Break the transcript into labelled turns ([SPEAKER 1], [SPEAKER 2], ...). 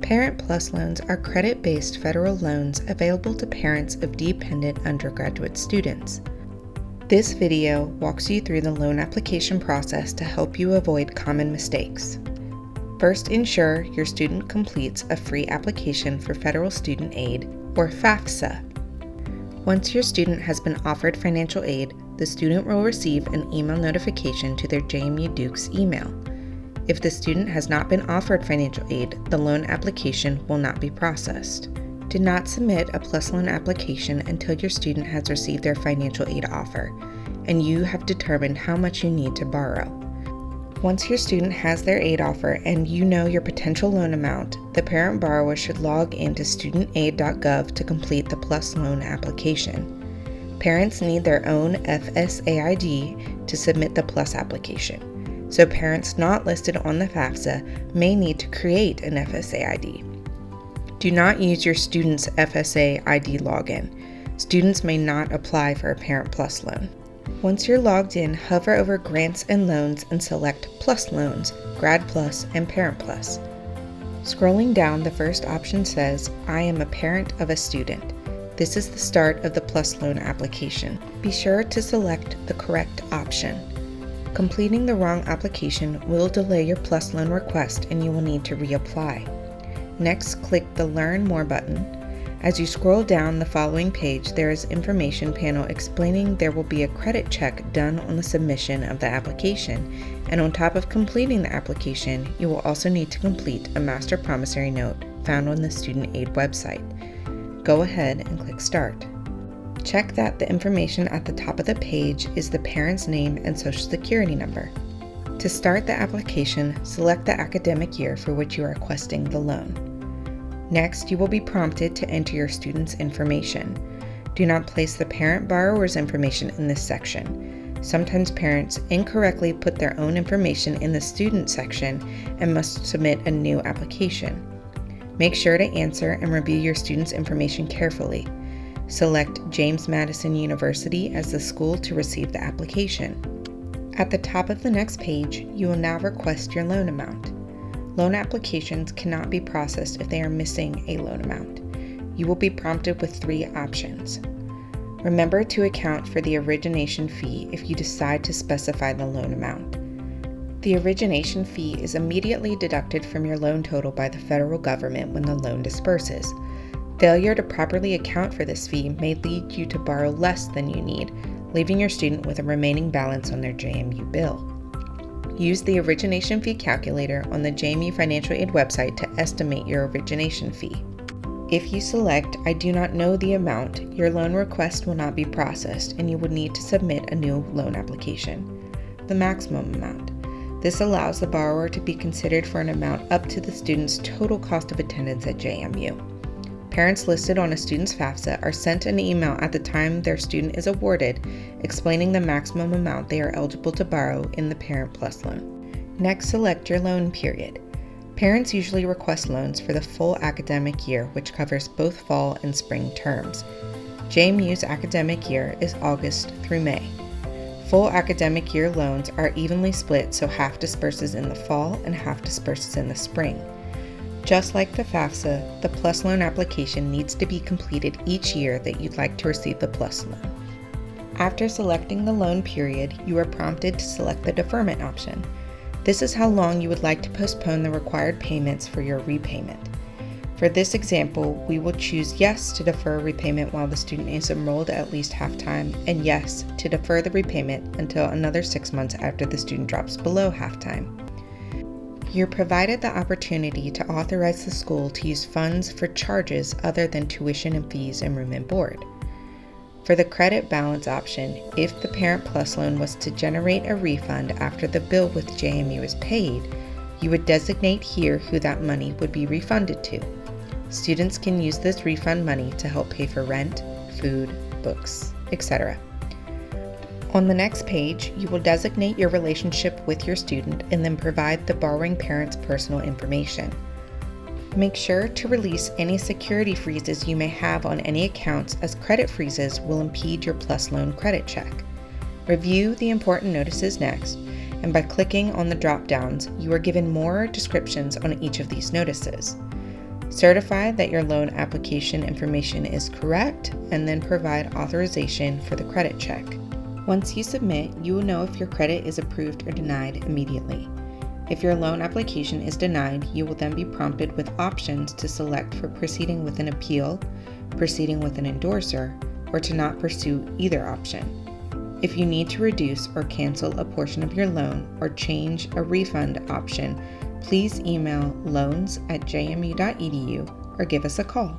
[SPEAKER 1] Parent Plus loans are credit-based federal loans available to parents of dependent undergraduate students. This video walks you through the loan application process to help you avoid common mistakes. First, ensure your student completes a free application for Federal Student Aid, or FAFSA. Once your student has been offered financial aid, the student will receive an email notification to their JMU Dukes email. If the student has not been offered financial aid, the loan application will not be processed. Do not submit a PLUS loan application until your student has received their financial aid offer, and you have determined how much you need to borrow. Once your student has their aid offer and you know your potential loan amount, the parent borrower should log into studentaid.gov to complete the PLUS loan application. Parents need their own FSA ID to submit the PLUS application, so parents not listed on the FAFSA may need to create an FSA ID. Do not use your student's FSA ID login. Students may not apply for a Parent Plus loan. Once you're logged in, hover over Grants and Loans and select Plus Loans, Grad Plus, and Parent Plus. Scrolling down, the first option says, I am a parent of a student. This is the start of the Plus loan application. Be sure to select the correct option. Completing the wrong application will delay your PLUS loan request and you will need to reapply. Next, click the Learn More button. As you scroll down the following page, there is information panel explaining there will be a credit check done on the submission of the application, and on top of completing the application, you will also need to complete a master promissory note found on the Student Aid website. Go ahead and click Start. Check that the information at the top of the page is the parent's name and social security number. To start the application, select the academic year for which you are requesting the loan. Next, you will be prompted to enter your student's information. Do not place the parent borrower's information in this section. Sometimes parents incorrectly put their own information in the student section and must submit a new application. Make sure to answer and review your student's information carefully. Select James Madison University as the school to receive the application. At the top of the next page, you will now request your loan amount. Loan applications cannot be processed if they are missing a loan amount. You will be prompted with 3 options. Remember to account for the origination fee if you decide to specify the loan amount. The origination fee is immediately deducted from your loan total by the federal government when the loan disperses. Failure to properly account for this fee may lead you to borrow less than you need, leaving your student with a remaining balance on their JMU bill. Use the origination fee calculator on the JMU Financial Aid website to estimate your origination fee. If you select I do not know the amount, your loan request will not be processed and you would need to submit a new loan application. The maximum amount. This allows the borrower to be considered for an amount up to the student's total cost of attendance at JMU. Parents listed on a student's FAFSA are sent an email at the time their student is awarded, explaining the maximum amount they are eligible to borrow in the Parent Plus loan. Next, select your loan period. Parents usually request loans for the full academic year, which covers both fall and spring terms. JMU's academic year is August through May. Full academic year loans are evenly split, so half disperses in the fall and half disperses in the spring. Just like the FAFSA, the PLUS loan application needs to be completed each year that you'd like to receive the PLUS loan. After selecting the loan period, you are prompted to select the deferment option. This is how long you would like to postpone the required payments for your repayment. For this example, we will choose yes to defer repayment while the student is enrolled at least half-time, and yes to defer the repayment until another 6 months after the student drops below half-time. You're provided the opportunity to authorize the school to use funds for charges other than tuition and fees and room and board. For the credit balance option, if the Parent Plus loan was to generate a refund after the bill with JMU is paid, you would designate here who that money would be refunded to. Students can use this refund money to help pay for rent, food, books, etc. On the next page, you will designate your relationship with your student and then provide the borrowing parent's personal information. Make sure to release any security freezes you may have on any accounts, as credit freezes will impede your PLUS loan credit check. Review the important notices next, and by clicking on the drop-downs, you are given more descriptions on each of these notices. Certify that your loan application information is correct, and then provide authorization for the credit check. Once you submit, you will know if your credit is approved or denied immediately. If your loan application is denied, you will then be prompted with options to select for proceeding with an appeal, proceeding with an endorser, or to not pursue either option. If you need to reduce or cancel a portion of your loan or change a refund option, please email loans@jmu.edu or give us a call.